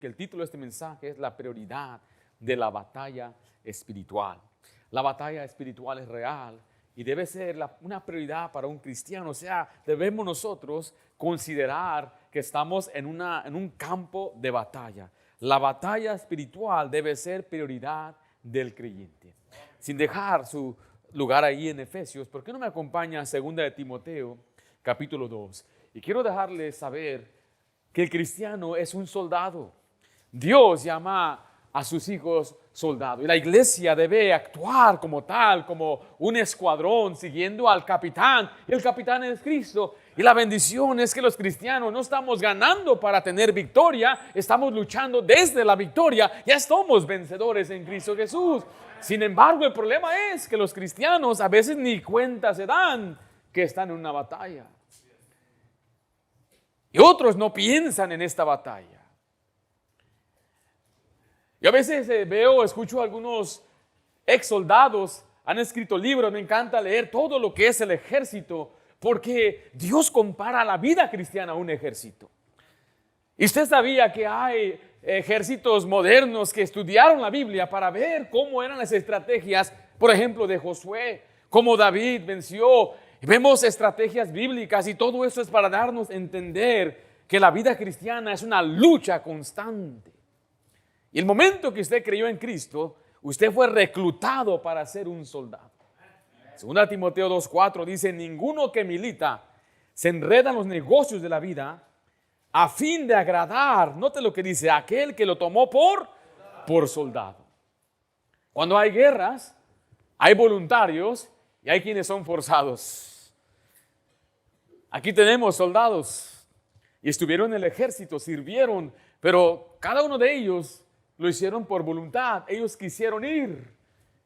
que el título de este mensaje es la prioridad de la batalla espiritual. La batalla espiritual es real y debe ser una prioridad para un cristiano. O sea, debemos nosotros considerar que estamos en un campo de batalla. La batalla espiritual debe ser prioridad del creyente. Sin dejar su lugar ahí en Efesios, ¿por qué no me acompaña a 2 de Timoteo, capítulo 2? Y quiero dejarles saber que el cristiano es un soldado. Dios llama a sus hijos soldados. Y la iglesia debe actuar como tal, como un escuadrón, siguiendo al capitán. Y el capitán es Cristo. Y la bendición es que los cristianos no estamos ganando para tener victoria, estamos luchando desde la victoria. Ya somos vencedores en Cristo Jesús. Sin embargo, el problema es que los cristianos a veces ni cuenta se dan que están en una batalla. Y otros no piensan en esta batalla. Yo a veces escucho a algunos ex soldados, han escrito libros, me encanta leer todo lo que es el ejército, porque Dios compara la vida cristiana a un ejército. Y usted sabía que hay ejércitos modernos que estudiaron la Biblia para ver cómo eran las estrategias, por ejemplo, de Josué, cómo David venció. Y vemos estrategias bíblicas y todo eso es para darnos a entender que la vida cristiana es una lucha constante. Y el momento que usted creyó en Cristo, usted fue reclutado para ser un soldado. 2 Timoteo 2:4 dice: ninguno que milita se enreda en los negocios de la vida a fin de agradar, note lo que dice, aquel que lo tomó por soldado. Cuando hay guerras, hay voluntarios y hay quienes son forzados. Aquí tenemos soldados y estuvieron en el ejército, sirvieron, pero cada uno de ellos lo hicieron por voluntad. Ellos quisieron ir,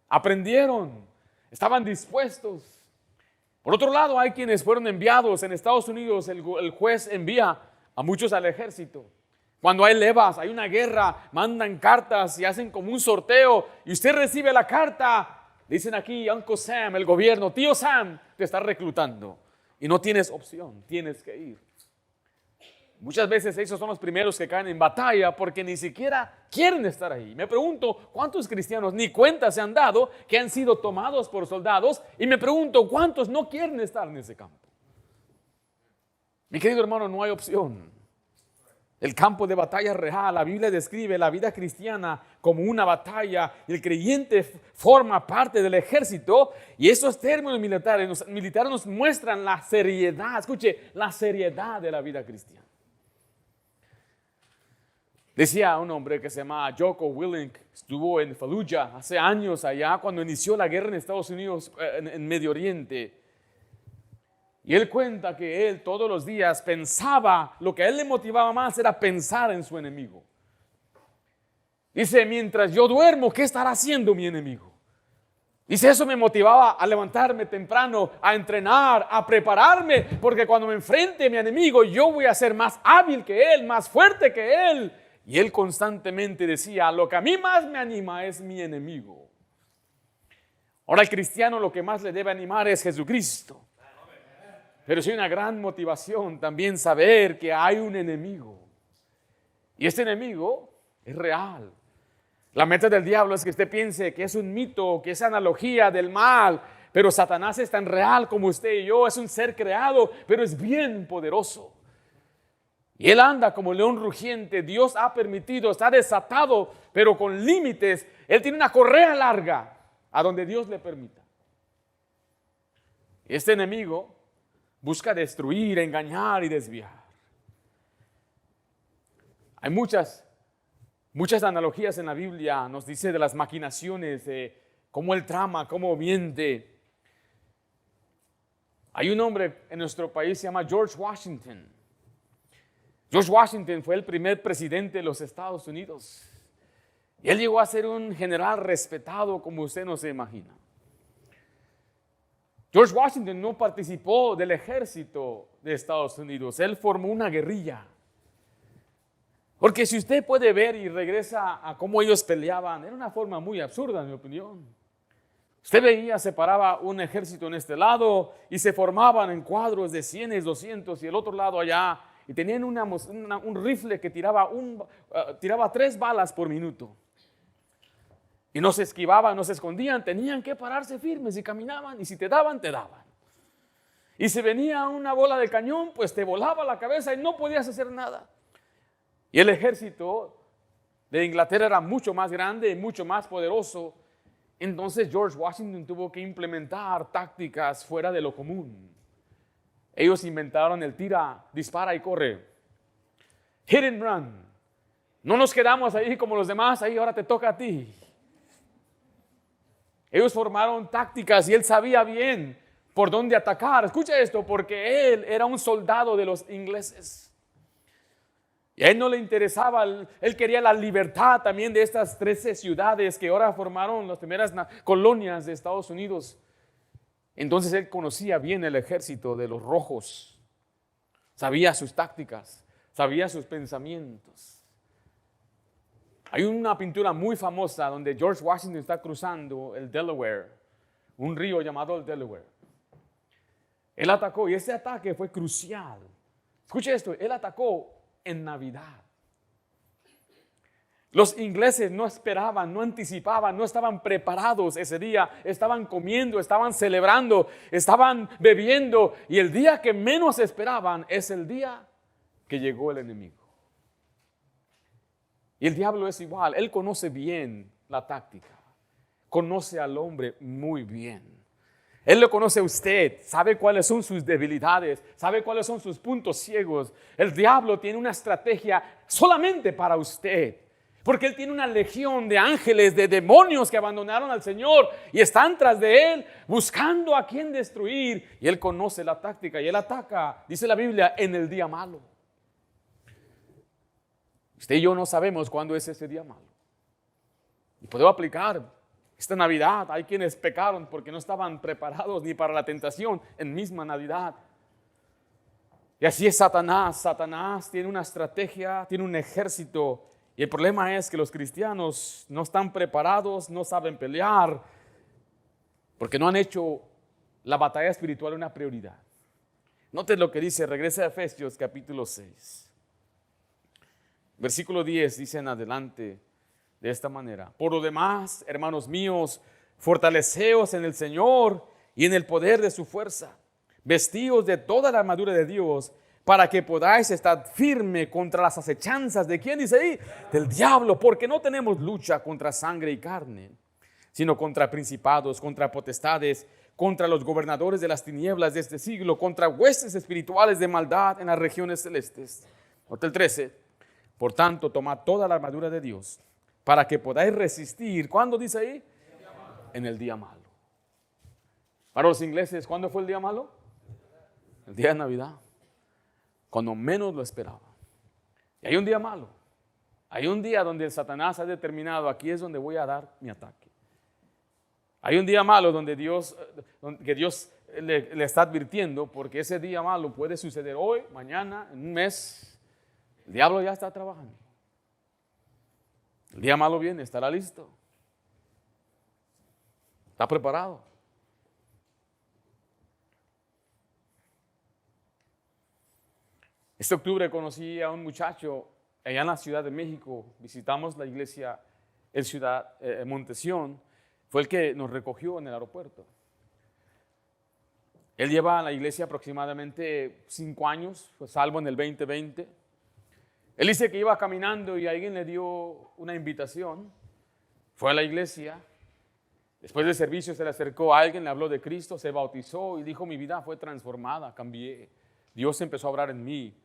aprendieron, estaban dispuestos. Por otro lado, hay quienes fueron enviados. En Estados Unidos el juez envía a muchos al ejército. Cuando hay levas, hay una guerra, mandan cartas y hacen como un sorteo y usted recibe la carta. Dicen aquí, Uncle Sam, el gobierno, tío Sam, te está reclutando y no tienes opción, tienes que ir. Muchas veces esos son los primeros que caen en batalla porque ni siquiera quieren estar ahí. Me pregunto cuántos cristianos ni cuenta se han dado que han sido tomados por soldados, y me pregunto cuántos no quieren estar en ese campo. Mi querido hermano, no hay opción. El campo de batalla es real. La Biblia describe la vida cristiana como una batalla. El creyente forma parte del ejército y esos términos militares nos muestran la seriedad, escuche, la seriedad de la vida cristiana. Decía un hombre que se llama Jocko Willink, estuvo en Fallujah hace años allá cuando inició la guerra en Estados Unidos, en Medio Oriente. Y él cuenta que él todos los días pensaba, lo que a él le motivaba más era pensar en su enemigo. Dice, mientras yo duermo, ¿qué estará haciendo mi enemigo? Dice, eso me motivaba a levantarme temprano, a entrenar, a prepararme, porque cuando me enfrente a mi enemigo, yo voy a ser más hábil que él, más fuerte que él. Y él constantemente decía, lo que a mí más me anima es mi enemigo. Ahora al cristiano lo que más le debe animar es Jesucristo. Pero sí hay una gran motivación también saber que hay un enemigo. Y este enemigo es real. La meta del diablo es que usted piense que es un mito, que es analogía del mal. Pero Satanás es tan real como usted y yo. Es un ser creado, pero es bien poderoso. Y él anda como león rugiente. Dios ha permitido, está desatado, pero con límites. Él tiene una correa larga a donde Dios le permita. Este enemigo busca destruir, engañar y desviar. Hay muchas analogías en la Biblia. Nos dice de las maquinaciones, de cómo él trama, cómo miente. Hay un hombre en nuestro país, se llama George Washington. George Washington fue el primer presidente de los Estados Unidos. Y él llegó a ser un general respetado como usted no se imagina. George Washington no participó del ejército de Estados Unidos. Él formó una guerrilla. Porque si usted puede ver y regresa a cómo ellos peleaban, era una forma muy absurda, en mi opinión. Usted veía, se paraba un ejército en este lado y se formaban en cuadros de 100, 200 y el otro lado allá y tenían un rifle que tiraba 3 balas por minuto. Y no se esquivaban, no se escondían, tenían que pararse firmes y caminaban, y si te daban, te daban. Y si venía una bola de cañón, pues te volaba la cabeza y no podías hacer nada. Y el ejército de Inglaterra era mucho más grande y mucho más poderoso. Entonces George Washington tuvo que implementar tácticas fuera de lo común. Ellos inventaron el tira, dispara y corre. Hit and run. No nos quedamos ahí como los demás, ahí ahora te toca a ti. Ellos formaron tácticas y él sabía bien por dónde atacar. Escucha esto, porque él era un soldado de los ingleses. Y a él no le interesaba, él quería la libertad también de estas 13 ciudades que ahora formaron las primeras colonias de Estados Unidos. Entonces él conocía bien el ejército de los rojos, sabía sus tácticas, sabía sus pensamientos. Hay una pintura muy famosa donde George Washington está cruzando el Delaware, un río llamado el Delaware. Él atacó y ese ataque fue crucial. Escuche esto, él atacó en Navidad. Los ingleses no esperaban, no anticipaban, no estaban preparados ese día. Estaban comiendo, estaban celebrando, estaban bebiendo. Y el día que menos esperaban es el día que llegó el enemigo. Y el diablo es igual. Él conoce bien la táctica. Conoce al hombre muy bien. Él lo conoce a usted, sabe cuáles son sus debilidades, sabe cuáles son sus puntos ciegos. El diablo tiene una estrategia solamente para usted, porque él tiene una legión de ángeles, de demonios que abandonaron al Señor y están tras de él buscando a quien destruir. Y él conoce la táctica y él ataca, dice la Biblia, en el día malo. Usted y yo no sabemos cuándo es ese día malo. Y podemos aplicar. Esta Navidad hay quienes pecaron porque no estaban preparados ni para la tentación en misma Navidad. Y así es Satanás. Satanás tiene una estrategia, tiene un ejército. Y el problema es que los cristianos no están preparados, no saben pelear, porque no han hecho la batalla espiritual una prioridad. Noten lo que dice, regresa a Efesios capítulo 6. Versículo 10 dice en adelante de esta manera: por lo demás, hermanos míos, fortaleceos en el Señor y en el poder de su fuerza. Vestíos de toda la armadura de Dios para que podáis estar firme contra las acechanzas de ¿quién dice ahí? Del diablo, porque no tenemos lucha contra sangre y carne, sino contra principados, contra potestades, contra los gobernadores de las tinieblas de este siglo, contra huestes espirituales de maldad en las regiones celestes. Nota el 13. Por tanto, tomad toda la armadura de Dios para que podáis resistir. ¿Cuándo dice ahí? En el día malo. Para los ingleses, ¿cuándo fue el día malo? El día de Navidad, cuando menos lo esperaban. Y hay un día malo. Hay un día donde el Satanás ha determinado, aquí es donde voy a dar mi ataque. Hay un día malo donde Dios le está advirtiendo, porque ese día malo puede suceder hoy, mañana, en un mes. El diablo ya está trabajando. El día malo viene, estará listo. Está preparado. Este octubre conocí a un muchacho allá en la Ciudad de México. Visitamos la iglesia en Montesión. Fue el que nos recogió en el aeropuerto. Él lleva a la iglesia aproximadamente 5 años, fue salvo en el 2020. Él dice que iba caminando y alguien le dio una invitación. Fue a la iglesia. Después del servicio se le acercó a alguien, le habló de Cristo, se bautizó y dijo: mi vida fue transformada, cambié. Dios empezó a obrar en mí.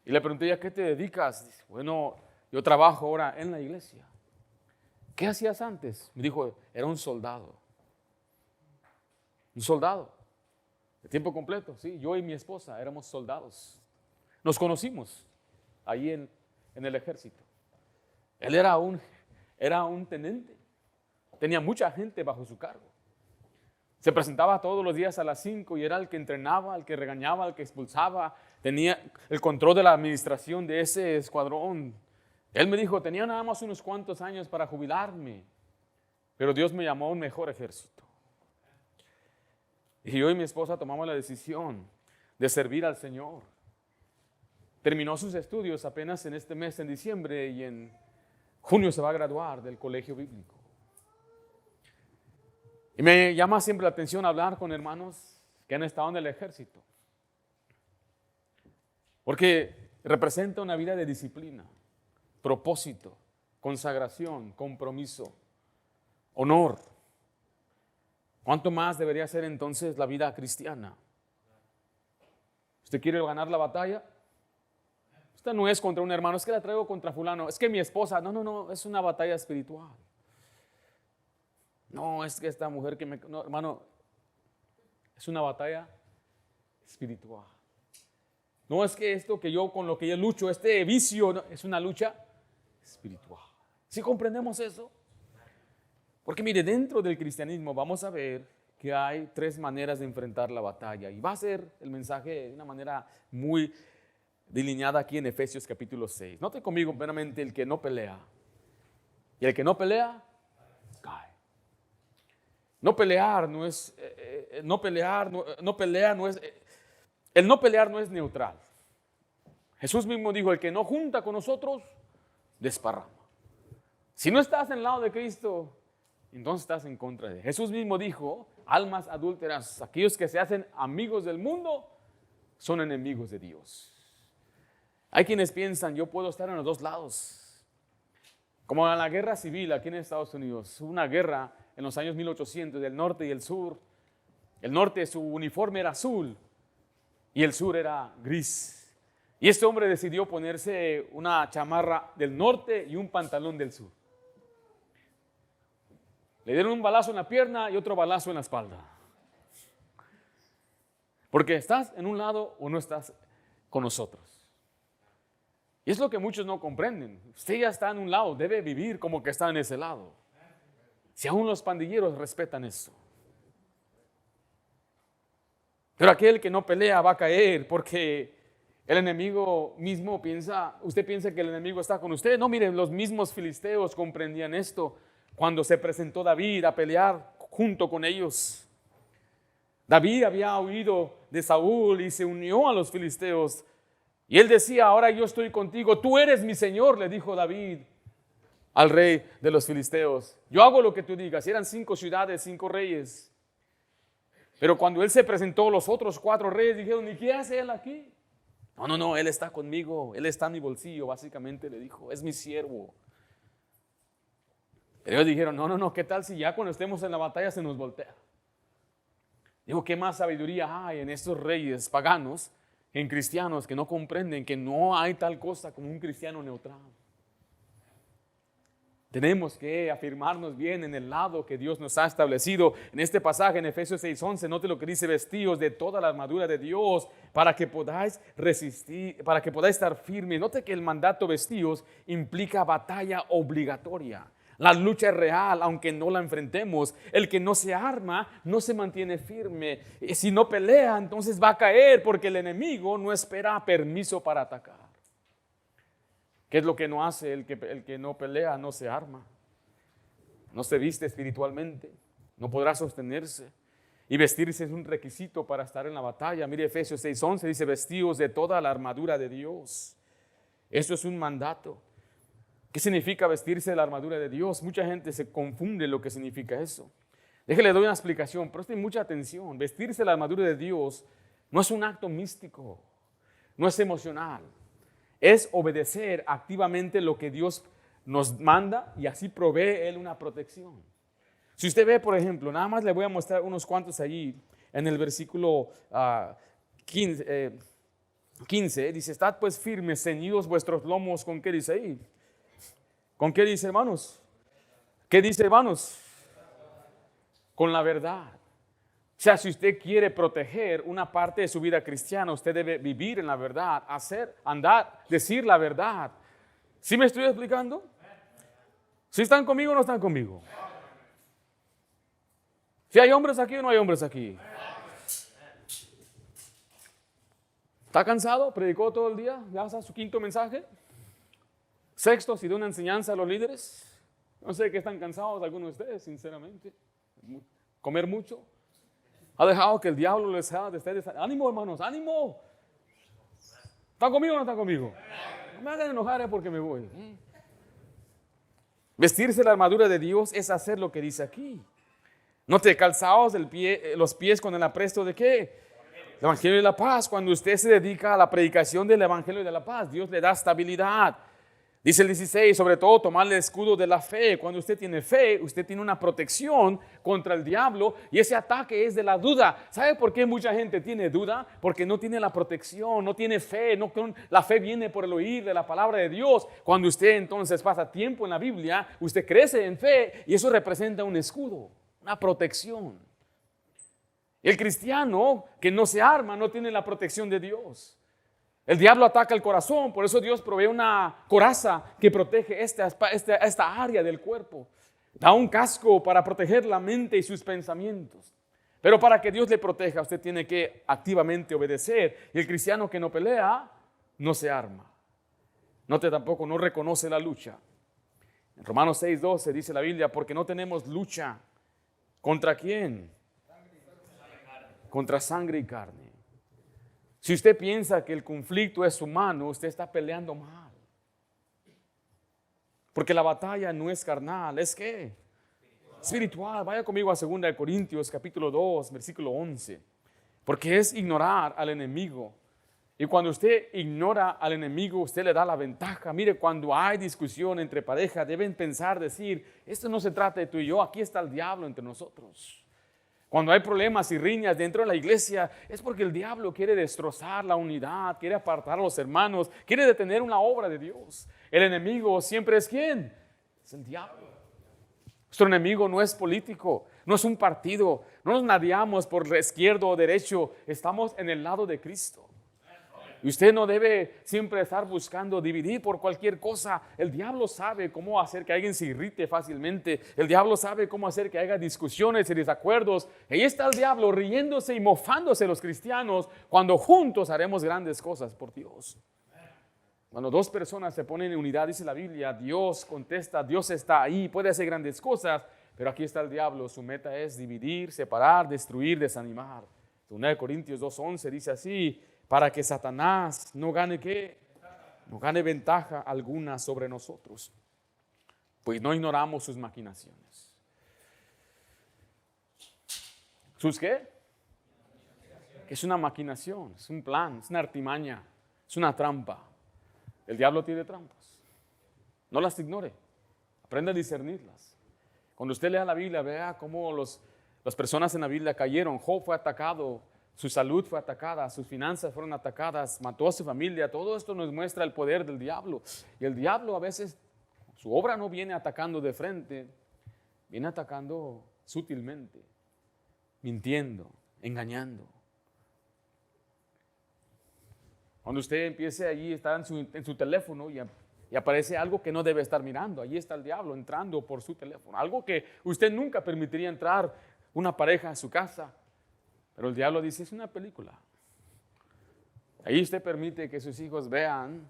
Y le pregunté: ¿a qué te dedicas? Dice: bueno, yo trabajo ahora en la iglesia. ¿Qué hacías antes? Me dijo: era un soldado. Un soldado. De tiempo completo, sí. Yo y mi esposa éramos soldados. Nos conocimos ahí en el ejército. Él era un teniente. Tenía mucha gente bajo su cargo. Se presentaba todos los días a las 5 y era el que entrenaba, el que regañaba, el que expulsaba. Tenía el control de la administración de ese escuadrón. Él me dijo: tenía nada más unos cuantos años para jubilarme, pero Dios me llamó a un mejor ejército. Y yo y mi esposa tomamos la decisión de servir al Señor. terminó sus estudios apenas en este mes, en diciembre, y en junio se va a graduar del colegio bíblico. Y me llama siempre la atención hablar con hermanos que han estado en el ejército, porque representa una vida de disciplina, propósito, consagración, compromiso, honor. ¿Cuánto más debería ser entonces la vida cristiana? ¿Usted quiere ganar la batalla? Esta no es contra un hermano, es que la traigo contra fulano, es que mi esposa, no, es una batalla espiritual. No, es que esta mujer que me... No, hermano, es una batalla espiritual. No es que esto que yo con lo que yo lucho, este vicio, no, es una lucha espiritual. ¿Sí comprendemos eso? Porque mire, dentro del cristianismo vamos a ver que hay 3 maneras de enfrentar la batalla. Y va a ser el mensaje de una manera muy delineada aquí en Efesios capítulo 6. Note conmigo primeramente el que no pelea. Y el que no pelea, cae. No pelear no es, el no pelear no es neutral. Jesús mismo dijo, el que no junta con nosotros, desparrama. Si no estás en el lado de Cristo, entonces estás en contra de él. Jesús mismo dijo, almas adúlteras, aquellos que se hacen amigos del mundo, son enemigos de Dios. Hay quienes piensan, yo puedo estar en los dos lados. Como en la guerra civil aquí en Estados Unidos, una guerra en los años 1800 del norte y el sur. El norte, su uniforme era azul y el sur era gris. Y este hombre decidió ponerse una chamarra del norte y un pantalón del sur. Le dieron un balazo en la pierna y otro balazo en la espalda. Porque estás en un lado o no estás con nosotros. Y es lo que muchos no comprenden. Usted ya está en un lado, debe vivir como que está en ese lado. Si aún los pandilleros respetan eso. Pero aquel que no pelea va a caer porque el enemigo mismo piensa, usted piensa que el enemigo está con usted. No, miren, los mismos filisteos comprendían esto cuando se presentó David a pelear junto con ellos. David había huido de Saúl y se unió a los filisteos. Y él decía, ahora yo estoy contigo, tú eres mi Señor, le dijo David al rey de los filisteos. Yo hago lo que tú digas. Y eran 5 ciudades, 5 reyes. Pero cuando él se presentó, los otros 4 reyes dijeron, ¿y qué hace él aquí? No, él está conmigo, él está en mi bolsillo, básicamente le dijo, es mi siervo. Pero ellos dijeron, no, ¿qué tal si ya cuando estemos en la batalla se nos voltea? Digo, ¿qué más sabiduría hay en estos reyes paganos, en cristianos que no comprenden que no hay tal cosa como un cristiano neutral? Tenemos que afirmarnos bien en el lado que Dios nos ha establecido. En este pasaje, en Efesios 6:11, note lo que dice, vestidos de toda la armadura de Dios para que podáis resistir, para que podáis estar firmes. Note que el mandato vestidos implica batalla obligatoria. La lucha es real, aunque no la enfrentemos. El que no se arma, no se mantiene firme. Y si no pelea, entonces va a caer, porque el enemigo no espera permiso para atacar. ¿Qué es lo que no hace el que no pelea? No se arma, no se viste espiritualmente, no podrá sostenerse. Y vestirse es un requisito para estar en la batalla. Mire, Efesios 6:11 dice, vestidos de toda la armadura de Dios. Eso es un mandato. ¿Qué significa vestirse de la armadura de Dios? Mucha gente se confunde lo que significa eso. Déjele doy una explicación, presten mucha atención. Vestirse de la armadura de Dios no es un acto místico, no es emocional. Es obedecer activamente lo que Dios nos manda y así provee Él una protección. Si usted ve, por ejemplo, nada más le voy a mostrar unos cuantos allí en el versículo 15, dice, estad pues firmes, ceñidos vuestros lomos, ¿con qué dice ahí? ¿Con qué dice, hermanos? ¿Qué dice, hermanos? Con la verdad. O sea, si usted quiere proteger una parte de su vida cristiana, usted debe vivir en la verdad, hacer, andar, decir la verdad. ¿Sí me estoy explicando? ¿Sí están conmigo o no están conmigo? ¿Si hay hombres aquí o no hay hombres aquí? ¿Está cansado? ¿Predicó todo el día? ¿Ya está su 5.º mensaje? ¿6.º? Si de una enseñanza a los líderes. No sé qué están cansados algunos de ustedes, sinceramente. Comer mucho. Ha dejado que el diablo les haga de ustedes. Ánimo, hermanos, ánimo. ¿Están conmigo o no están conmigo? No me hagan enojar porque me voy. Vestirse la armadura de Dios es hacer lo que dice aquí. No te calzaos los pies con el apresto de ¿qué? El Evangelio de la paz. Cuando usted se dedica a la predicación del Evangelio de la paz, Dios le da estabilidad. Dice el 16, sobre todo tomar el escudo de la fe. Cuando usted tiene fe, usted tiene una protección contra el diablo y ese ataque es de la duda. ¿Sabe por qué mucha gente tiene duda? Porque no tiene la protección, no tiene fe. La fe viene por el oír de la palabra de Dios. Cuando usted entonces pasa tiempo en la Biblia, usted crece en fe y eso representa un escudo, una protección. El cristiano que no se arma no tiene la protección de Dios. El diablo ataca el corazón, por eso Dios provee una coraza que protege esta área del cuerpo. Da un casco para proteger la mente y sus pensamientos. Pero para que Dios le proteja, usted tiene que activamente obedecer. Y el cristiano que no pelea, no se arma. Tampoco no reconoce la lucha. En Romanos 6:12 dice la Biblia, porque no tenemos lucha. ¿Contra quién? Contra sangre y carne. Si usted piensa que el conflicto es humano, usted está peleando mal. Porque la batalla no es carnal, ¿es qué? Espiritual. Vaya conmigo a 2 Corintios capítulo 2, versículo 11. Porque es ignorar al enemigo. Y cuando usted ignora al enemigo, usted le da la ventaja. Mire, cuando hay discusión entre pareja, deben decir, esto no se trata de tú y yo, aquí está el diablo entre nosotros. Cuando hay problemas y riñas dentro de la iglesia, es porque el diablo quiere destrozar la unidad, quiere apartar a los hermanos, quiere detener una obra de Dios. El enemigo siempre es ¿quién? Es el diablo. Nuestro enemigo no es político, no es un partido, no nos nadiamos por izquierdo o derecho, estamos en el lado de Cristo. Y usted no debe siempre estar buscando dividir por cualquier cosa. El diablo sabe cómo hacer que alguien se irrite fácilmente. El diablo sabe cómo hacer que haya discusiones y desacuerdos. Ahí está el diablo riéndose y mofándose los cristianos cuando juntos haremos grandes cosas por Dios. Cuando dos personas se ponen en unidad, dice la Biblia, Dios contesta, Dios está ahí, puede hacer grandes cosas, pero aquí está el diablo. Su meta es dividir, separar, destruir, desanimar. 2 Corintios 2:11 dice así, para que Satanás no gane ¿qué? No gane ventaja alguna sobre nosotros, pues no ignoramos sus maquinaciones. ¿Sus qué? Es una maquinación, es un plan, es una artimaña, es una trampa. El diablo tiene trampas. No las ignore, aprenda a discernirlas. Cuando usted lea la Biblia, vea cómo las personas en la Biblia cayeron. Job fue atacado. Su salud fue atacada, sus finanzas fueron atacadas, mató a su familia. Todo esto nos muestra el poder del diablo. Y el diablo a veces, su obra no viene atacando de frente, viene atacando sutilmente, mintiendo, engañando. Cuando usted empiece allí, está en su teléfono y aparece algo que no debe estar mirando, allí está el diablo entrando por su teléfono. Algo que usted nunca permitiría entrar una pareja a su casa. Pero el diablo dice, es una película. Ahí usted permite que sus hijos vean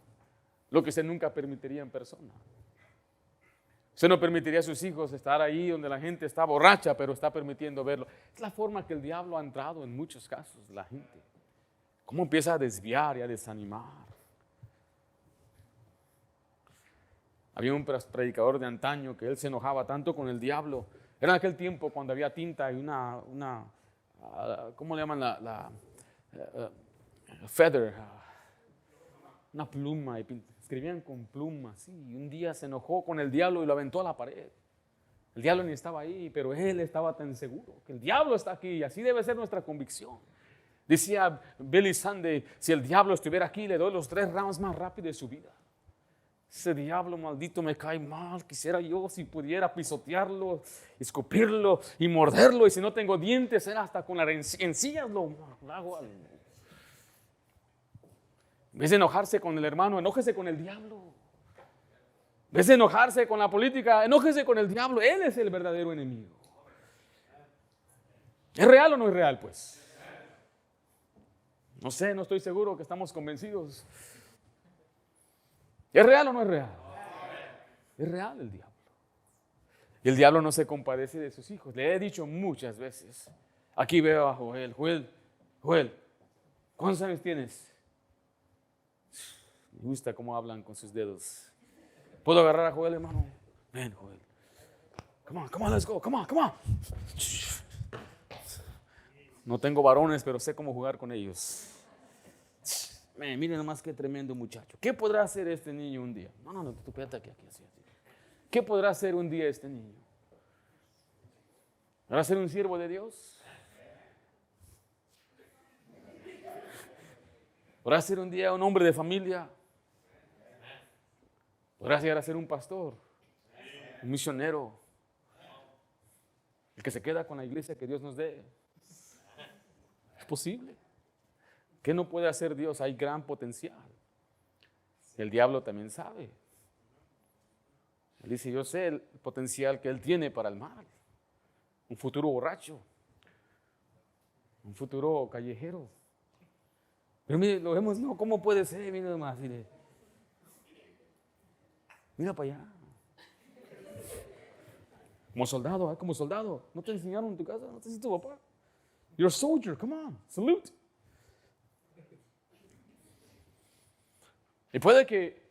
lo que usted nunca permitiría en persona. Usted no permitiría a sus hijos estar ahí donde la gente está borracha, pero está permitiendo verlo. Es la forma que el diablo ha entrado en muchos casos de la gente. Cómo empieza a desviar y a desanimar. Había un predicador de antaño que él se enojaba tanto con el diablo. Era en aquel tiempo cuando había tinta y una ¿cómo le llaman feather? Una pluma. Escribían con plumas. Sí, y un día se enojó con el diablo y lo aventó a la pared. El diablo ni estaba ahí, pero él estaba tan seguro que el diablo está aquí y así debe ser nuestra convicción. Decía Billy Sunday, si el diablo estuviera aquí, le doy los 3 rounds más rápido de su vida. Ese diablo maldito me cae mal, quisiera yo si pudiera pisotearlo, escupirlo y morderlo, y si no tengo dientes, era hasta con las encías lo hago. En vez de enojarse con el hermano, enójese con el diablo. En vez de enojarse con la política, enójese con el diablo. Él es el verdadero enemigo. ¿Es real o no es real, pues? No sé, no estoy seguro que estamos convencidos. ¿Es real o no es real? Es real el diablo. Y el diablo no se compadece de sus hijos. Le he dicho muchas veces. Aquí veo a Joel. Joel, ¿cuántos años tienes? Me gusta cómo hablan con sus dedos. ¿Puedo agarrar a Joel, hermano? Ven, Joel. Come on, let's go. Come on. No tengo varones, pero sé cómo jugar con ellos. Miren nomás qué tremendo muchacho. ¿Qué podrá hacer este niño un día? No, tú quédate aquí, así. ¿Qué podrá hacer un día este niño? ¿Podrá ser un siervo de Dios? ¿Podrá ser un día un hombre de familia? ¿Podrá llegar a ser un pastor? Un misionero. El que se queda con la iglesia que Dios nos dé. Es posible. ¿Qué no puede hacer Dios? Hay gran potencial. El diablo también sabe. Él dice, yo sé el potencial que él tiene para el mal. Un futuro borracho. Un futuro callejero. Pero mire, lo vemos, no, ¿cómo puede ser? Mira nomás, mire. Mira para allá. Como soldado. ¿No te enseñaron en tu casa? ¿No te enseñó tu papá? You're a soldier, come on, salute. Y puede que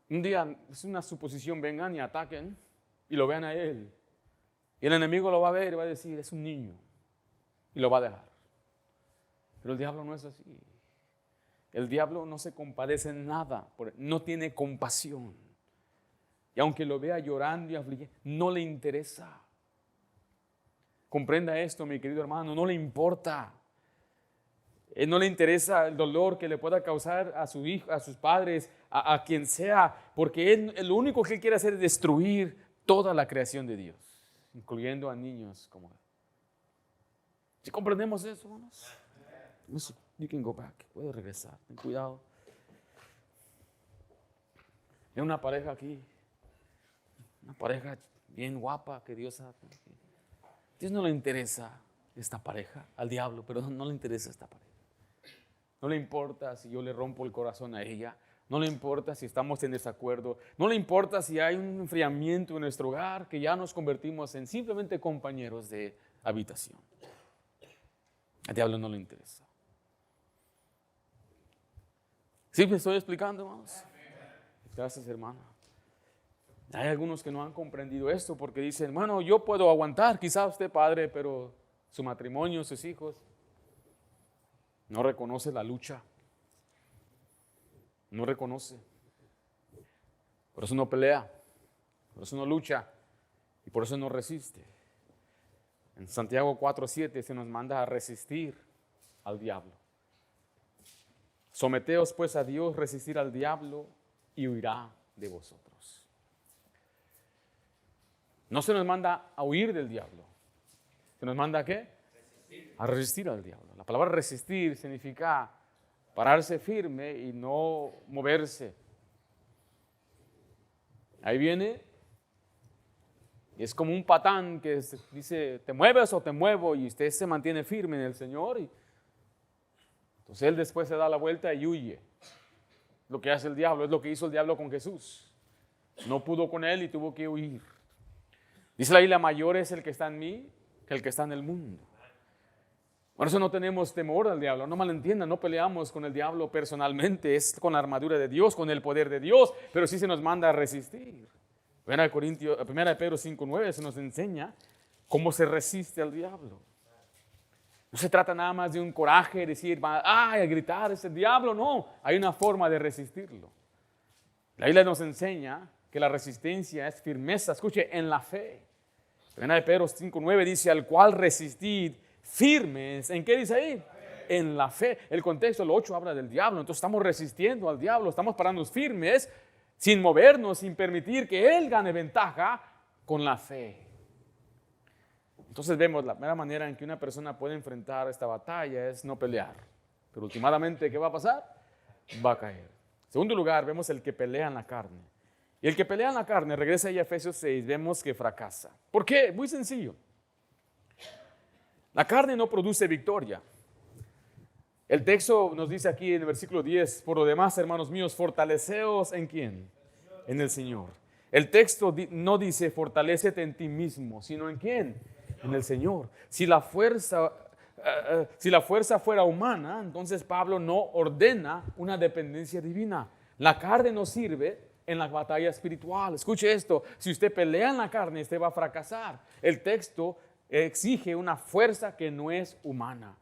un día, es una suposición, vengan y ataquen y lo vean a él. Y el enemigo lo va a ver y va a decir, es un niño. Y lo va a dejar. Pero el diablo no es así. El diablo no se compadece en nada, no tiene compasión. Y aunque lo vea llorando y afligiendo, no le interesa. Comprenda esto, mi querido hermano, no le importa. No le interesa el dolor que le pueda causar a su hijo, a sus padres, a quien sea, porque lo único que él quiere hacer es destruir toda la creación de Dios, incluyendo a niños como él. ¿Sí comprendemos eso, hermanos? You can go back. Puede regresar. Ten cuidado. Hay una pareja aquí. Una pareja bien guapa que Dios ha... Dios no le interesa esta pareja, al diablo, pero no le interesa esta pareja. No le importa si yo le rompo el corazón a ella. No le importa si estamos en desacuerdo. No le importa si hay un enfriamiento en nuestro hogar, que ya nos convertimos en simplemente compañeros de habitación. Al diablo no le interesa. ¿Sí me estoy explicando, hermanos? Gracias, hermana. Hay algunos que no han comprendido esto porque dicen, bueno, yo puedo aguantar, quizá usted padre, pero su matrimonio, sus hijos, no reconoce la lucha. No reconoce. Por eso no pelea, por eso no lucha y por eso no resiste. En Santiago 4:7 se nos manda a resistir al diablo. Someteos pues a Dios, resistir al diablo y huirá de vosotros. No se nos manda a huir del diablo. ¿Se nos manda a qué? A resistir al diablo. La palabra resistir significa pararse firme y no moverse. Ahí viene y es como un patán que dice, ¿te mueves o te muevo? Y usted se mantiene firme en el Señor. Y entonces él después se da la vuelta y huye. Lo que hace el diablo es lo que hizo el diablo con Jesús. No pudo con él y tuvo que huir. Dice la Biblia, mayor es el que está en mí que el que está en el mundo. Por eso no tenemos temor al diablo, no malentiendan, no peleamos con el diablo personalmente, es con la armadura de Dios, con el poder de Dios, pero sí se nos manda a resistir. 1 Pedro 5:9 se nos enseña cómo se resiste al diablo. No se trata nada más de un coraje, decir, ¡ay! A gritar, es el diablo, no, hay una forma de resistirlo. La Biblia nos enseña que la resistencia es firmeza, escuche, en la fe. 1 Pedro 5:9 dice, al cual resistid firmes. ¿En qué dice ahí? En la fe. El contexto, el 8 habla del diablo, entonces estamos resistiendo al diablo, estamos parándonos firmes, sin movernos, sin permitir que él gane ventaja con la fe. Entonces vemos la primera manera en que una persona puede enfrentar esta batalla es no pelear. Pero últimamente, ¿qué va a pasar? Va a caer. En segundo lugar, vemos el que pelea en la carne. Y el que pelea en la carne, regresa ahí a Efesios 6, vemos que fracasa. ¿Por qué? Muy sencillo. La carne no produce victoria. El texto nos dice aquí en el versículo 10, por lo demás, hermanos míos, fortaleceos ¿en quién? En el Señor. El texto no dice fortalécete en ti mismo, sino ¿en quién? En el Señor. Si la fuerza Si la fuerza fuera humana, entonces Pablo no ordena una dependencia divina. La carne no sirve en la batalla espiritual. Escuche esto, si usted pelea en la carne, usted va a fracasar. El texto exige una fuerza que no es humana.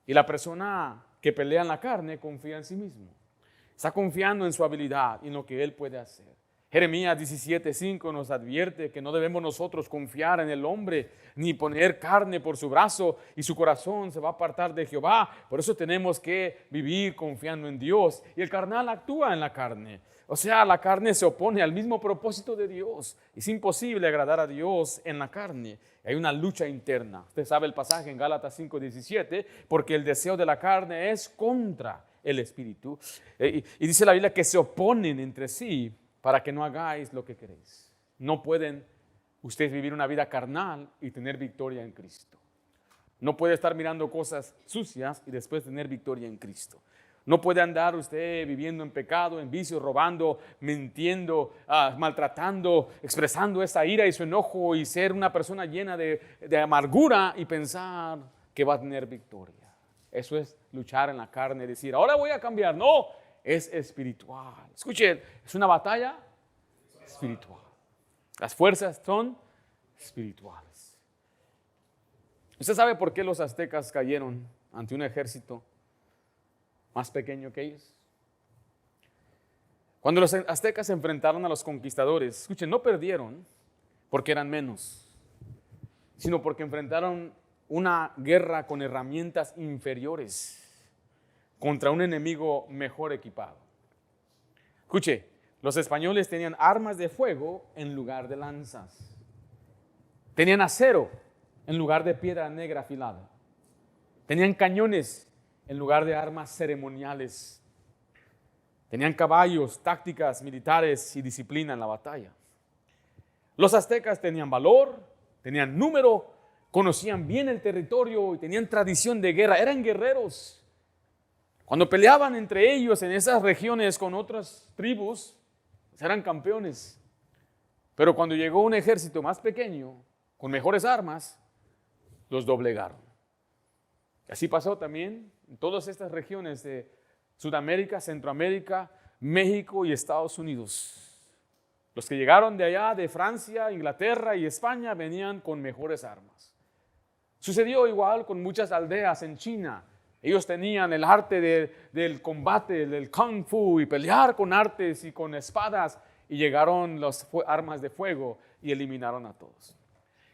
Y la persona que pelea en la carne confía en sí mismo. Está confiando en su habilidad y en lo que él puede hacer. Jeremías 17:5 nos advierte que no debemos nosotros confiar en el hombre, ni poner carne por su brazo, y su corazón se va a apartar de Jehová. Por eso tenemos que vivir confiando en Dios. Y el carnal actúa en la carne. O sea, la carne se opone al mismo propósito de Dios. Es imposible agradar a Dios en la carne. Hay una lucha interna. Usted sabe el pasaje en Gálatas 5:17, porque el deseo de la carne es contra el espíritu. Y dice la Biblia que se oponen entre sí para que no hagáis lo que queréis. No pueden ustedes vivir una vida carnal y tener victoria en Cristo. No puede estar mirando cosas sucias y después tener victoria en Cristo. No puede andar usted viviendo en pecado, en vicio, robando, mintiendo, maltratando, expresando esa ira y su enojo y ser una persona llena de amargura y pensar que va a tener victoria. Eso es luchar en la carne, decir, ahora voy a cambiar. No, es espiritual. Escuchen, es una batalla espiritual. Las fuerzas son espirituales. ¿Usted sabe por qué los aztecas cayeron ante un ejército más pequeño que ellos? Cuando los aztecas se enfrentaron a los conquistadores, escuchen, no perdieron porque eran menos, sino porque enfrentaron una guerra con herramientas inferiores contra un enemigo mejor equipado. Escuche, los españoles tenían armas de fuego en lugar de lanzas. Tenían acero en lugar de piedra negra afilada. Tenían cañones en lugar de armas ceremoniales. Tenían caballos, tácticas militares y disciplina en la batalla. Los aztecas tenían valor, tenían número, conocían bien el territorio y tenían tradición de guerra. Eran guerreros. Cuando peleaban entre ellos en esas regiones con otras tribus, eran campeones. Pero cuando llegó un ejército más pequeño, con mejores armas, los doblegaron. Y así pasó también en todas estas regiones de Sudamérica, Centroamérica, México y Estados Unidos. Los que llegaron de allá, de Francia, Inglaterra y España, venían con mejores armas. Sucedió igual con muchas aldeas en China. Ellos tenían el arte del combate, del kung fu y pelear con artes y con espadas, y llegaron las armas de fuego y eliminaron a todos.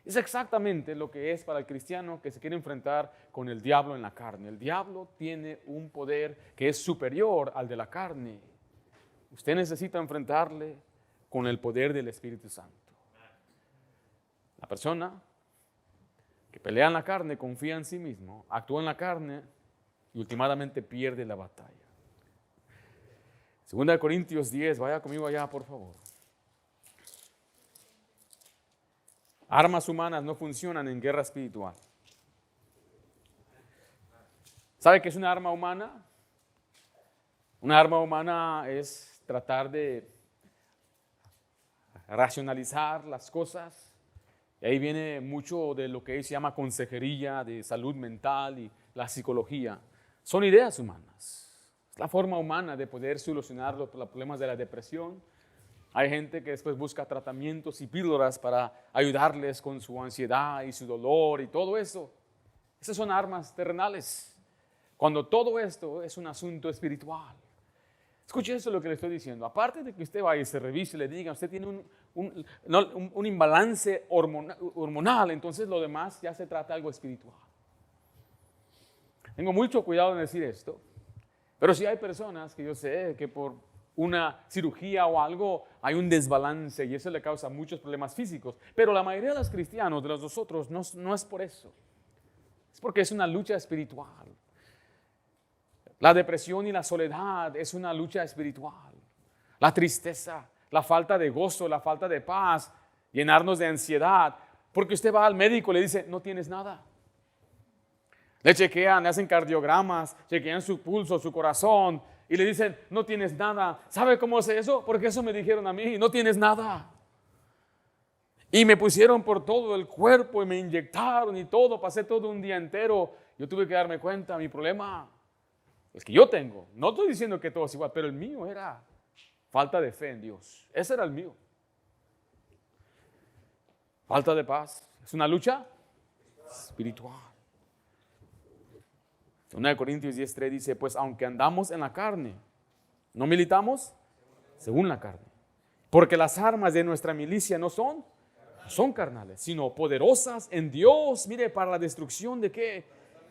Es exactamente lo que es para el cristiano que se quiere enfrentar con el diablo en la carne. El diablo tiene un poder que es superior al de la carne. Usted necesita enfrentarle con el poder del Espíritu Santo. La persona que pelea en la carne confía en sí mismo, actúa en la carne y últimamente pierde la batalla. 2 Corintios 10, vaya conmigo allá, por favor. Armas humanas no funcionan en guerra espiritual. ¿Sabe qué es una arma humana? Una arma humana es tratar de racionalizar las cosas. Y ahí viene mucho de lo que se llama consejería de salud mental y la psicología. Son ideas humanas. Es la forma humana de poder solucionar los problemas de la depresión. Hay gente que después busca tratamientos y píldoras para ayudarles con su ansiedad y su dolor y todo eso. Esas son armas terrenales. Cuando todo esto es un asunto espiritual. Escuche eso lo que le estoy diciendo. Aparte de que usted vaya y se revise y le diga, usted tiene un imbalance hormonal, entonces lo demás ya se trata de algo espiritual. Tengo mucho cuidado en decir esto, pero sí hay personas que yo sé que por una cirugía o algo hay un desbalance y eso le causa muchos problemas físicos. Pero la mayoría de los cristianos, de los nosotros, no es por eso. Es porque es una lucha espiritual. La depresión y la soledad es una lucha espiritual. La tristeza, la falta de gozo, la falta de paz, llenarnos de ansiedad. Porque usted va al médico y le dice, no tienes nada. Le chequean, le hacen cardiogramas, chequean su pulso, su corazón y le dicen, no tienes nada. ¿Sabe cómo es eso? Porque eso me dijeron a mí, no tienes nada. Y me pusieron por todo el cuerpo y me inyectaron y todo, pasé todo un día entero yo tuve que darme cuenta, mi problema es que yo tengo. No estoy diciendo que todo es igual, pero el mío era falta de fe en Dios. Ese era el mío. Falta de paz. Es una lucha espiritual. 1 Corintios 10:3 dice, pues aunque andamos en la carne, no militamos según la carne. Porque las armas de nuestra milicia no son carnales, sino poderosas en Dios. Mire, para la destrucción de qué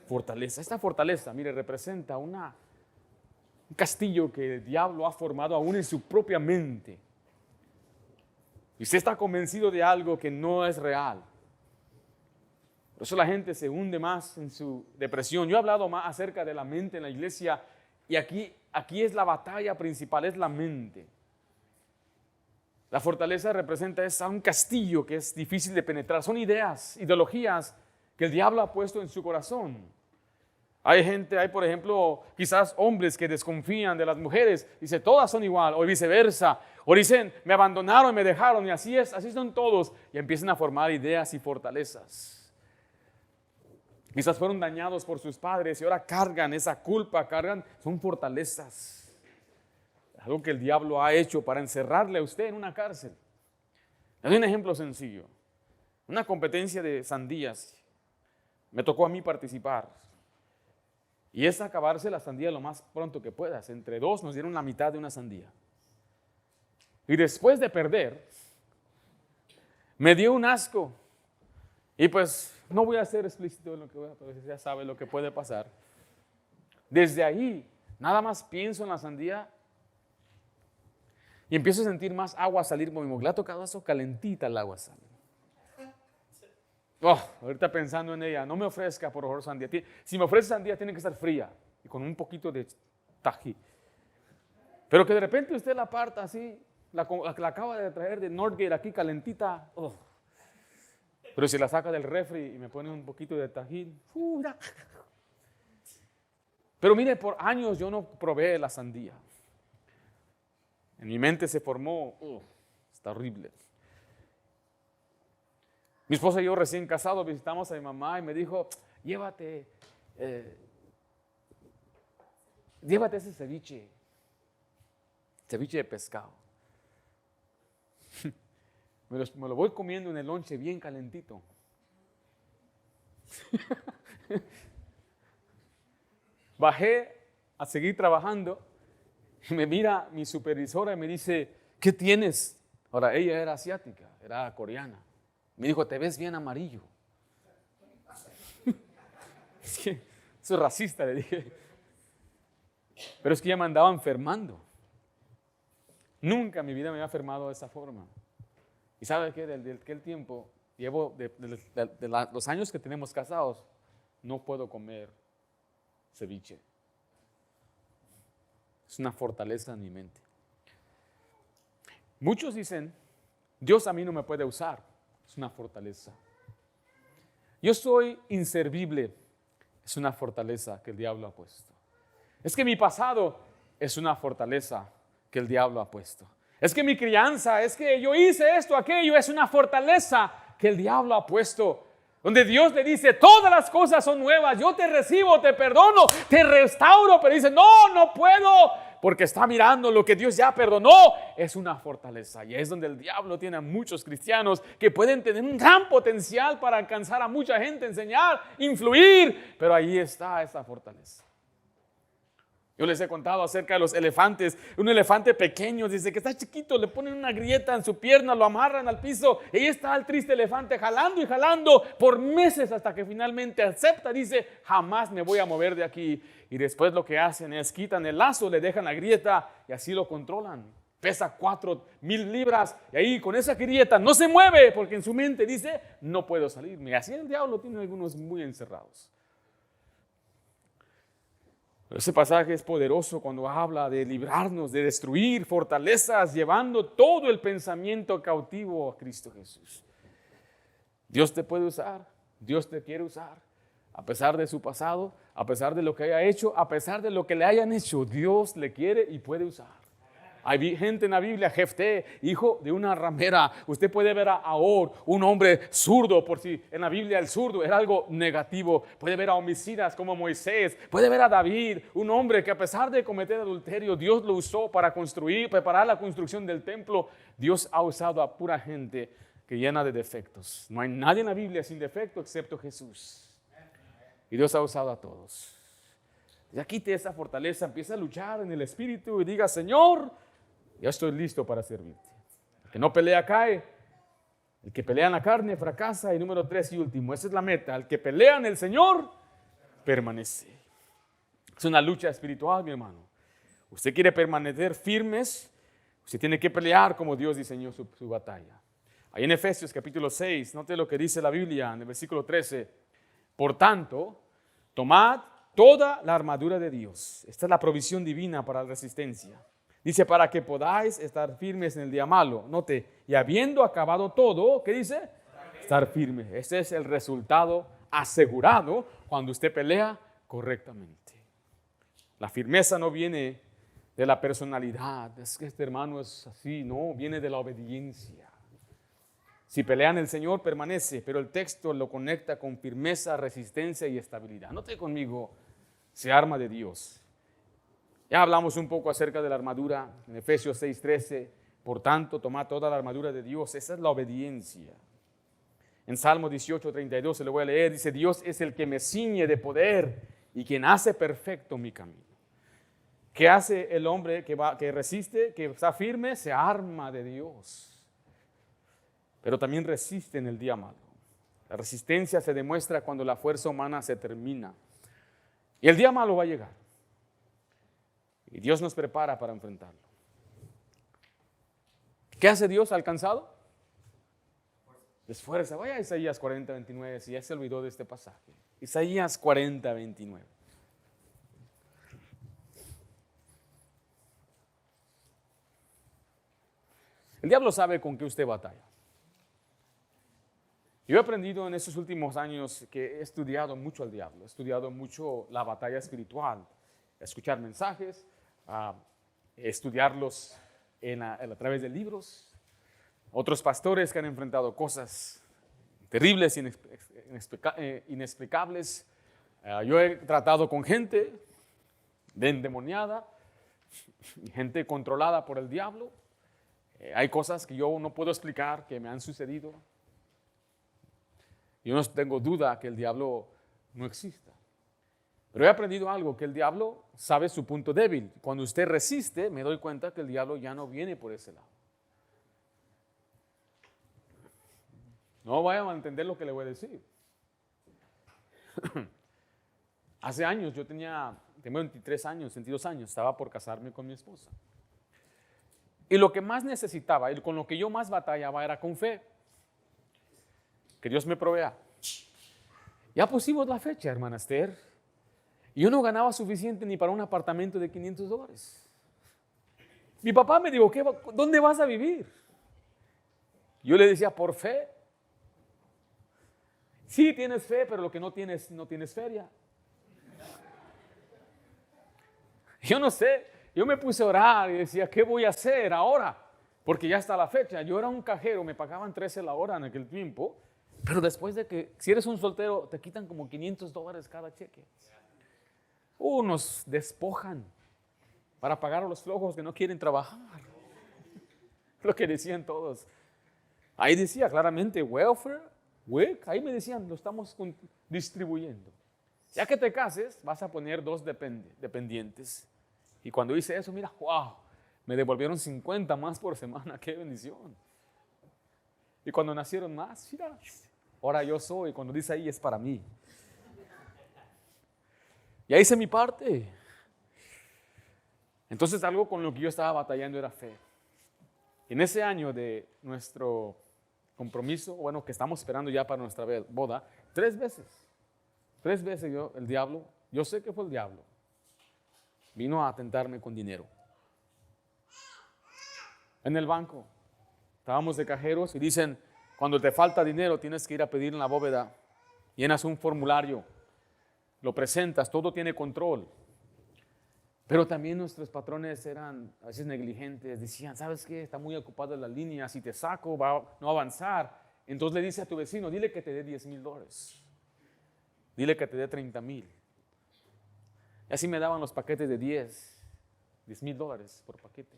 fortaleza. Esta fortaleza, mire, representa un castillo que el diablo ha formado aún en su propia mente. Y usted está convencido de algo que no es real. Por eso la gente se hunde más en su depresión. Yo he hablado más acerca de la mente en la iglesia y aquí es la batalla principal, es la mente. La fortaleza representa un castillo que es difícil de penetrar. Son ideas, ideologías que el diablo ha puesto en su corazón. Hay por ejemplo, quizás hombres que desconfían de las mujeres. Dice, todas son igual, o viceversa. O dicen, me abandonaron, me dejaron, y así son todos. Y empiezan a formar ideas y fortalezas. Quizás fueron dañados por sus padres y ahora cargan esa culpa, son fortalezas. Algo que el diablo ha hecho para encerrarle a usted en una cárcel. Le doy un ejemplo sencillo. Una competencia de sandías. Me tocó a mí participar. Y es acabarse la sandía lo más pronto que puedas. Entre dos nos dieron la mitad de una sandía. Y después de perder, me dio un asco. Y pues no voy a ser explícito en lo que voy a decir, pero ya sabe lo que puede pasar. Desde ahí, nada más pienso en la sandía y empiezo a sentir más agua salir por mi boca. Le ha tocado eso, calentita el agua sale. Ahorita pensando en ella, no me ofrezca por favor sandía. Si me ofrece sandía tiene que estar fría y con un poquito de tají. Pero que de repente usted la aparta así, la acaba de traer de Northgate aquí calentita. Pero si la saca del refri y me pone un poquito de tajín. Pero mire, por años yo no probé la sandía. En mi mente se formó, está horrible. Mi esposa y yo recién casados visitamos a mi mamá y me dijo, llévate ese ceviche de pescado. Me lo voy comiendo en el lonche bien calentito. Bajé a seguir trabajando y me mira mi supervisora y me dice, ¿qué tienes? Ahora, ella era asiática, era coreana. Me dijo, te ves bien amarillo. Eso es racista, le dije. Pero es que ella me andaba enfermando. Nunca en mi vida me había enfermado de esa forma. Y sabe que desde aquel tiempo, llevo los años que tenemos casados, no puedo comer ceviche. Es una fortaleza en mi mente. Muchos dicen, Dios a mí no me puede usar. Es una fortaleza. Yo soy inservible. Es una fortaleza que el diablo ha puesto. Es que mi pasado es una fortaleza que el diablo ha puesto. Es que mi crianza, es que yo hice esto, aquello, es una fortaleza que el diablo ha puesto. Donde Dios le dice, todas las cosas son nuevas, yo te recibo, te perdono, te restauro, pero dice, no puedo, porque está mirando lo que Dios ya perdonó. Es una fortaleza y es donde el diablo tiene a muchos cristianos que pueden tener un gran potencial para alcanzar a mucha gente, enseñar, influir, pero ahí está esa fortaleza. Yo les he contado acerca de los elefantes. Un elefante pequeño, dice que está chiquito, le ponen una grieta en su pierna, lo amarran al piso. Y ahí está el triste elefante jalando y jalando por meses hasta que finalmente acepta, dice, jamás me voy a mover de aquí. Y después lo que hacen es quitan el lazo, le dejan la grieta y así lo controlan. Pesa 4,000 libras y ahí con esa grieta no se mueve porque en su mente dice, no puedo salirme. Así el diablo tiene algunos muy encerrados. Ese pasaje es poderoso cuando habla de librarnos, de destruir fortalezas, llevando todo el pensamiento cautivo a Cristo Jesús. Dios te puede usar, Dios te quiere usar, a pesar de su pasado, a pesar de lo que haya hecho, a pesar de lo que le hayan hecho, Dios le quiere y puede usar. Hay gente en la Biblia, Jefté, hijo de una ramera. Usted puede ver a Ahor, un hombre zurdo, por si en la Biblia el zurdo era algo negativo. Puede ver a homicidas como Moisés. Puede ver a David, un hombre que a pesar de cometer adulterio, Dios lo usó para preparar la construcción del templo. Dios ha usado a pura gente que llena de defectos. No hay nadie en la Biblia sin defecto excepto Jesús. Y Dios ha usado a todos. Ya quite esa fortaleza, empieza a luchar en el espíritu y diga: Señor, ya estoy listo para servirte. El que no pelea cae, el que pelea en la carne fracasa. Y número 3 y último, esa es la meta: el que pelea en el Señor permanece. Es una lucha espiritual, mi hermano. Usted quiere permanecer firmes, usted tiene que pelear como Dios diseñó su batalla. Ahí en Efesios capítulo 6, note lo que dice la Biblia en el versículo 13. Por tanto, tomad toda la armadura de Dios. Esta es la provisión divina para la resistencia. Dice: para que podáis estar firmes en el día malo. Note, y habiendo acabado todo, ¿qué dice? Estar firmes. Este es el resultado asegurado cuando usted pelea correctamente. La firmeza no viene de la personalidad. Es que este hermano es así, no, viene de la obediencia. Si pelea en el Señor, permanece, pero el texto lo conecta con firmeza, resistencia y estabilidad. Note conmigo, se arma de Dios. Ya hablamos un poco acerca de la armadura en Efesios 6:13. Por tanto, tomad toda la armadura de Dios. Esa es la obediencia. En Salmo 18:32 se lo voy a leer. Dice: Dios es el que me ciñe de poder y quien hace perfecto mi camino. ¿Qué hace el hombre que resiste, que está firme? Se arma de Dios. Pero también resiste en el día malo. La resistencia se demuestra cuando la fuerza humana se termina. Y el día malo va a llegar. Y Dios nos prepara para enfrentarlo. ¿Qué hace Dios alcanzado? Esfuerza. Vaya a Isaías 40:29, si ya se olvidó de este pasaje. Isaías 40:29. El diablo sabe con qué usted batalla. Yo he aprendido en estos últimos años que he estudiado mucho al diablo, he estudiado mucho la batalla espiritual, escuchar mensajes, estudiarlos a través de libros, otros pastores que han enfrentado cosas terribles, inexplicables. Yo he tratado con gente endemoniada, gente controlada por el diablo. Hay cosas que yo no puedo explicar que me han sucedido. Yo no tengo duda que el diablo no exista. Pero he aprendido algo, que el diablo sabe su punto débil. Cuando usted resiste, me doy cuenta que el diablo ya no viene por ese lado. No vayan a entender lo que le voy a decir. Hace años, tengo 23 años, 22 años, estaba por casarme con mi esposa. Y lo que más necesitaba, y con lo que yo más batallaba, era con fe. Que Dios me provea. Ya pusimos la fecha, hermana Esther. Y yo no ganaba suficiente ni para un apartamento de $500. Mi papá me dijo: ¿dónde vas a vivir? Yo le decía: por fe. Sí, tienes fe, pero lo que no tienes feria. Yo no sé, yo me puse a orar y decía: ¿qué voy a hacer ahora? Porque ya está la fecha. Yo era un cajero, me pagaban 13 la hora en aquel tiempo. Pero después de que, si eres un soltero, te quitan como $500 cada cheque. Nos despojan para pagar a los flojos que no quieren trabajar. Lo que decían todos. Ahí decía claramente welfare, WIC, ahí me decían: lo estamos distribuyendo. Ya que te cases, vas a poner 2 dependientes. Y cuando hice eso, mira, wow, me devolvieron 50 más por semana. ¡Qué bendición! Y cuando nacieron más, mira, ahora yo soy, cuando dice ahí, es para mí. Ya hice mi parte. Entonces, algo con lo que yo estaba batallando era fe. En ese año de nuestro compromiso, bueno, que estamos esperando ya para nuestra boda, 3 veces el diablo, yo sé que fue el diablo, vino a tentarme con dinero. En el banco, estábamos de cajeros y dicen: cuando te falta dinero tienes que ir a pedir en la bóveda, llenas un formulario, lo presentas, todo tiene control. Pero también nuestros patrones eran a veces negligentes. Decían, ¿sabes qué? Está muy ocupada la línea. Si te saco, va a no avanzar. Entonces le dice a tu vecino, dile que te dé $10,000. Dile que te dé 30,000. Y así me daban los paquetes de $10,000 por paquete.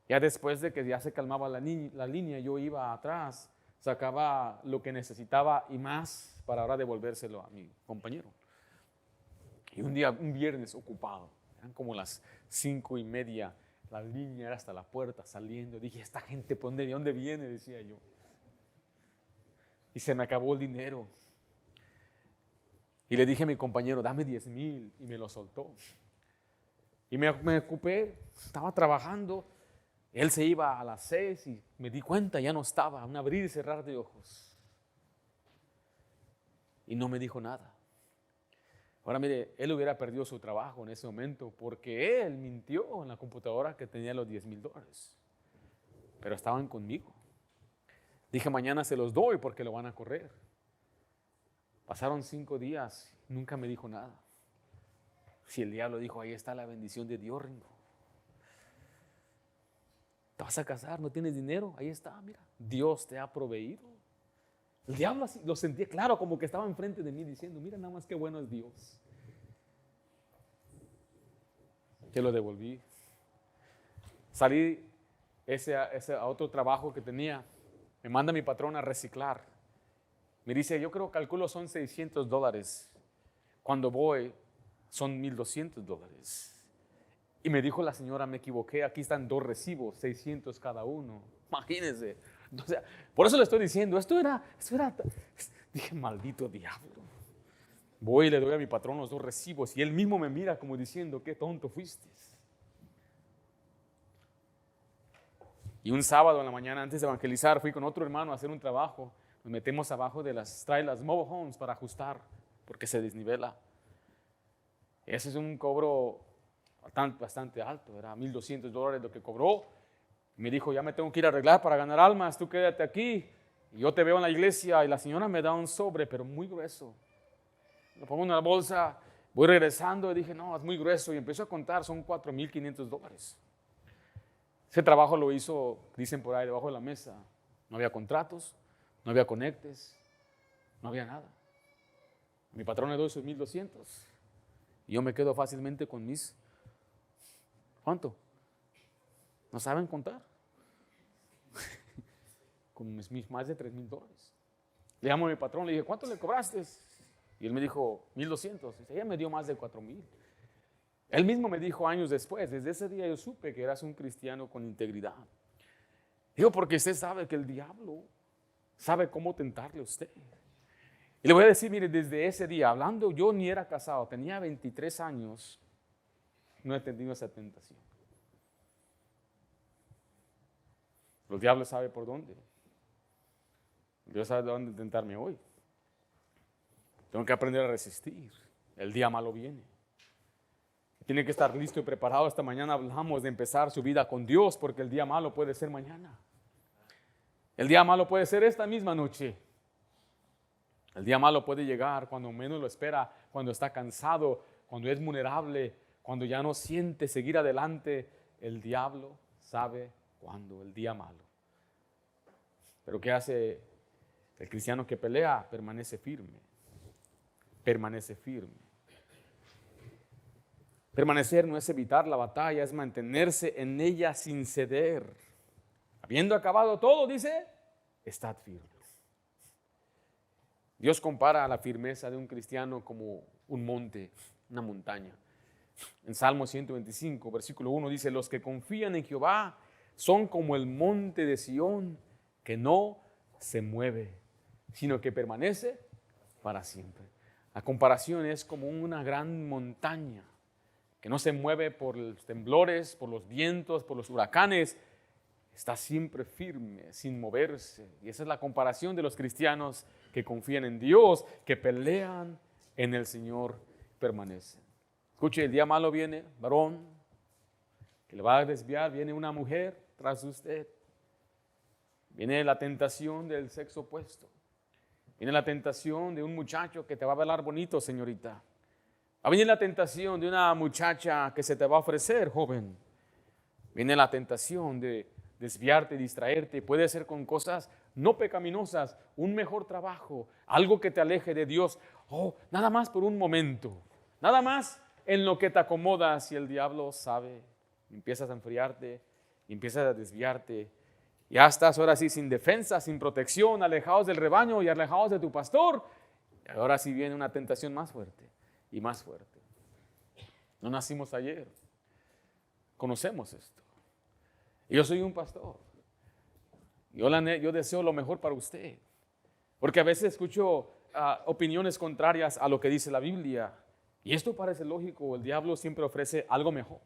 Ya después de que ya se calmaba la línea, yo iba atrás, sacaba lo que necesitaba y más para ahora devolvérselo a mi compañero. Y un día, un viernes ocupado, eran como las 5:30, la línea era hasta la puerta saliendo. Dije, esta gente, ¿de dónde viene? Decía yo. Y se me acabó el dinero. Y le dije a mi compañero, dame 10,000, y me lo soltó. Y me ocupé, estaba trabajando. Él se iba a las 6 y me di cuenta, ya no estaba, un abrir y cerrar de ojos. Y no me dijo nada. Ahora mire, él hubiera perdido su trabajo en ese momento porque él mintió en la computadora que tenía los $10,000. Pero estaban conmigo. Dije, mañana se los doy porque lo van a correr. Pasaron 5 días, nunca me dijo nada. Si el diablo dijo, ahí está la bendición de Dios, Ringo. Te vas a casar, no tienes dinero, ahí está, mira. Dios te ha proveído. El diablo lo sentía claro, como que estaba enfrente de mí diciendo, mira nada más qué bueno es Dios. Que lo devolví. Salí ese a otro trabajo que tenía. Me manda mi patrón a reciclar. Me dice, yo creo, calculo son $600. Cuando voy, son $1,200. Y me dijo la señora, me equivoqué, aquí están 2 recibos, 600 cada uno. Imagínense. O sea, por eso le estoy diciendo, esto era, dije, maldito diablo. Voy y le doy a mi patrón los 2 recibos y él mismo me mira como diciendo, qué tonto fuiste. Y un sábado en la mañana, antes de evangelizar, fui con otro hermano a hacer un trabajo. Nos metemos abajo de las trailers, mobile homes, para ajustar, porque se desnivela. Ese es un cobro bastante alto, era $1,200 lo que cobró. Me dijo, ya me tengo que ir a arreglar para ganar almas, tú quédate aquí. Y yo te veo en la iglesia y la señora me da un sobre, pero muy grueso. Lo pongo en una bolsa, voy regresando y dije, no, es muy grueso. Y empiezo a contar, son $4,500. Ese trabajo lo hizo, dicen por ahí, debajo de la mesa. No había contratos, no había conectes, no había nada. Mi patrón le doy sus 1,200 y yo me quedo fácilmente con mis, ¿cuánto? ¿No saben contar? Con mis más de $3,000. Le llamo a mi patrón, le dije, ¿cuánto le cobraste? Y él me dijo, 1,200. Ella me dio más de 4,000. Él mismo me dijo años después, desde ese día yo supe que eras un cristiano con integridad. Digo, porque usted sabe que el diablo sabe cómo tentarle a usted. Y le voy a decir, mire, desde ese día, hablando, yo ni era casado, tenía 23 años, no he tenido esa tentación. El diablo sabe por dónde. Dios sabe de dónde tentarme hoy. Tengo que aprender a resistir. El día malo viene. Tiene que estar listo y preparado. Esta mañana hablamos de empezar su vida con Dios, porque el día malo puede ser mañana. El día malo puede ser esta misma noche. El día malo puede llegar cuando menos lo espera, cuando está cansado, cuando es vulnerable, cuando ya no siente seguir adelante. El diablo sabe cuándo, el día malo. Pero ¿qué hace el cristiano que pelea? Permanece firme. Permanece firme. Permanecer no es evitar la batalla, es mantenerse en ella sin ceder. Habiendo acabado todo, dice, estad firmes. Dios compara la firmeza de un cristiano como un monte, una montaña. En Salmo 125, versículo 1 dice, los que confían en Jehová son como el monte de Sión, que no se mueve, sino que permanece para siempre. La comparación es como una gran montaña que no se mueve por los temblores, por los vientos, por los huracanes, está siempre firme, sin moverse. Y esa es la comparación de los cristianos que confían en Dios, que pelean en el Señor, permanecen. Escuche, el día malo viene, varón, que le va a desviar, viene una mujer tras usted. Viene la tentación del sexo opuesto. Viene la tentación de un muchacho que te va a hablar bonito, señorita. Va a venir la tentación de una muchacha que se te va a ofrecer, joven. Viene la tentación de desviarte, distraerte. Puede ser con cosas no pecaminosas, un mejor trabajo, algo que te aleje de Dios. Nada más por un momento. Nada más en lo que te acomodas y el diablo sabe. Empiezas a enfriarte, empiezas a desviarte. Ya estás ahora sí sin defensa, sin protección, alejados del rebaño y alejados de tu pastor. Y ahora sí viene una tentación más fuerte y más fuerte. No nacimos ayer. Conocemos esto. Yo soy un pastor. Yo deseo lo mejor para usted. Porque a veces escucho opiniones contrarias a lo que dice la Biblia. Y esto parece lógico. El diablo siempre ofrece algo mejor.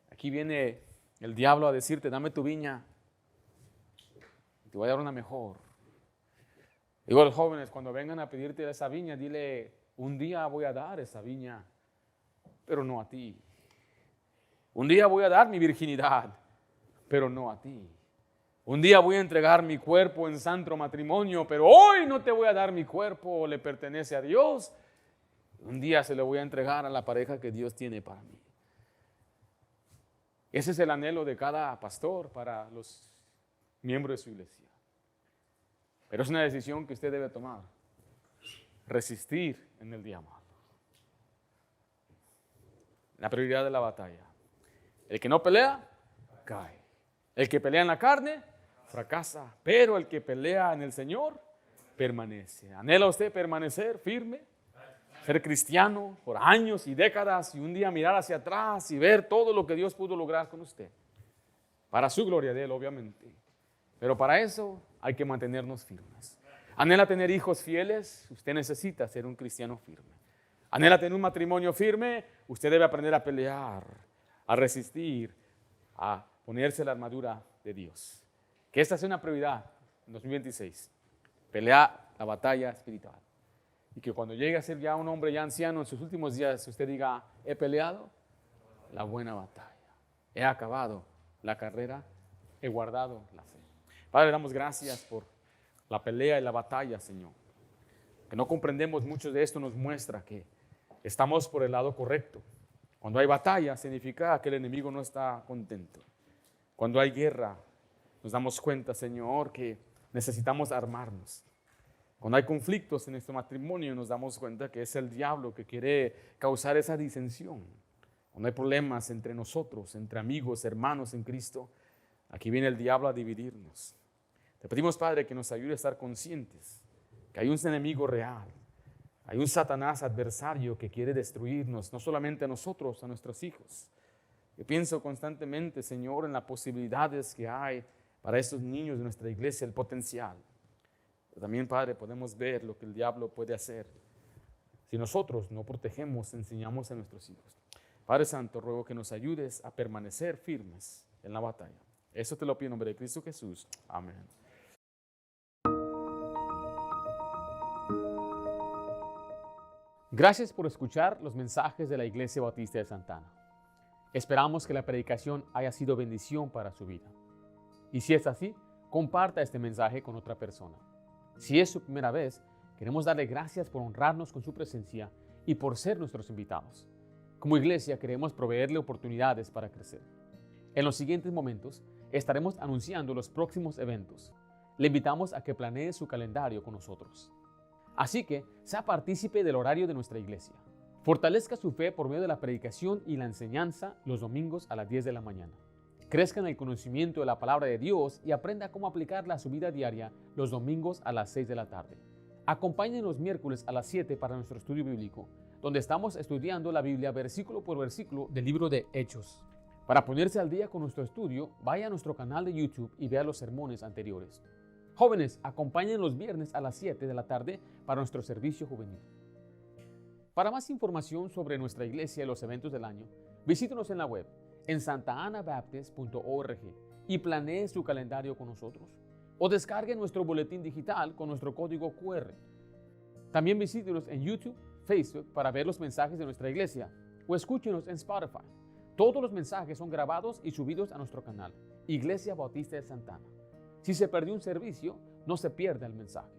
Aquí viene el diablo a decirte, dame tu viña. Te voy a dar una mejor. Digo a los jóvenes, cuando vengan a pedirte esa viña, dile, un día voy a dar esa viña, pero no a ti. Un día voy a dar mi virginidad, pero no a ti. Un día voy a entregar mi cuerpo en santo matrimonio, pero hoy no te voy a dar mi cuerpo, le pertenece a Dios. Un día se lo voy a entregar a la pareja que Dios tiene para mí. Ese es el anhelo de cada pastor para los miembros de su iglesia. Pero es una decisión que usted debe tomar. Resistir en el día malo. La prioridad de la batalla. El que no pelea, cae. El que pelea en la carne, fracasa. Pero el que pelea en el Señor, permanece. ¿Anhela usted permanecer firme? Ser cristiano por años y décadas y un día mirar hacia atrás y ver todo lo que Dios pudo lograr con usted. Para su gloria de Él, obviamente. Pero para eso hay que mantenernos firmes. Anhela tener hijos fieles, usted necesita ser un cristiano firme. Anhela tener un matrimonio firme, usted debe aprender a pelear, a resistir, a ponerse la armadura de Dios. Que esta sea una prioridad en 2026. Pelear la batalla espiritual. Y que cuando llegue a ser ya un hombre ya anciano en sus últimos días, usted diga, he peleado la buena batalla. He acabado la carrera, he guardado la fe. Padre, damos gracias por la pelea y la batalla, Señor. Que no comprendemos mucho de esto nos muestra que estamos por el lado correcto. Cuando hay batalla, significa que el enemigo no está contento. Cuando hay guerra, nos damos cuenta, Señor, que necesitamos armarnos. Cuando hay conflictos en nuestro matrimonio, nos damos cuenta que es el diablo que quiere causar esa disensión. Cuando hay problemas entre nosotros, entre amigos, hermanos en Cristo, aquí viene el diablo a dividirnos. Te pedimos, Padre, que nos ayude a estar conscientes que hay un enemigo real, hay un Satanás adversario que quiere destruirnos, no solamente a nosotros, a nuestros hijos. Yo pienso constantemente, Señor, en las posibilidades que hay para estos niños de nuestra iglesia, el potencial. Pero también, Padre, podemos ver lo que el diablo puede hacer si nosotros no protegemos, enseñamos a nuestros hijos. Padre Santo, ruego que nos ayudes a permanecer firmes en la batalla. Eso te lo pido en nombre de Cristo Jesús. Amén. Gracias por escuchar los mensajes de la Iglesia Bautista de Santa Ana. Esperamos que la predicación haya sido bendición para su vida. Y si es así, comparta este mensaje con otra persona. Si es su primera vez, queremos darle gracias por honrarnos con su presencia y por ser nuestros invitados. Como iglesia queremos proveerle oportunidades para crecer. En los siguientes momentos estaremos anunciando los próximos eventos. Le invitamos a que planee su calendario con nosotros. Así que sea partícipe del horario de nuestra iglesia. Fortalezca su fe por medio de la predicación y la enseñanza los domingos a las 10 de la mañana. Crezca en el conocimiento de la palabra de Dios y aprenda cómo aplicarla a su vida diaria los domingos a las 6 de la tarde. Acompáñenos los miércoles a las 7 para nuestro estudio bíblico, donde estamos estudiando la Biblia versículo por versículo del libro de Hechos. Para ponerse al día con nuestro estudio, vaya a nuestro canal de YouTube y vea los sermones anteriores. Jóvenes, acompáñenos los viernes a las 7 de la tarde para nuestro servicio juvenil. Para más información sobre nuestra iglesia y los eventos del año, visítenos en la web en santaanabaptist.org y planee su calendario con nosotros. O descargue nuestro boletín digital con nuestro código QR. También visítenos en YouTube, Facebook para ver los mensajes de nuestra iglesia o escúchenos en Spotify. Todos los mensajes son grabados y subidos a nuestro canal, Iglesia Bautista de Santa Ana. Si se perdió un servicio, no se pierda el mensaje.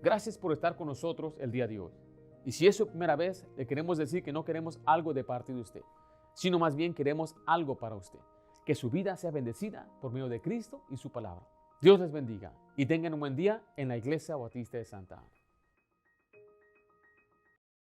Gracias por estar con nosotros el día de hoy. Y si es su primera vez, le queremos decir que no queremos algo de parte de usted, sino más bien queremos algo para usted. Que su vida sea bendecida por medio de Cristo y su palabra. Dios les bendiga y tengan un buen día en la Iglesia Bautista de Santa Ana.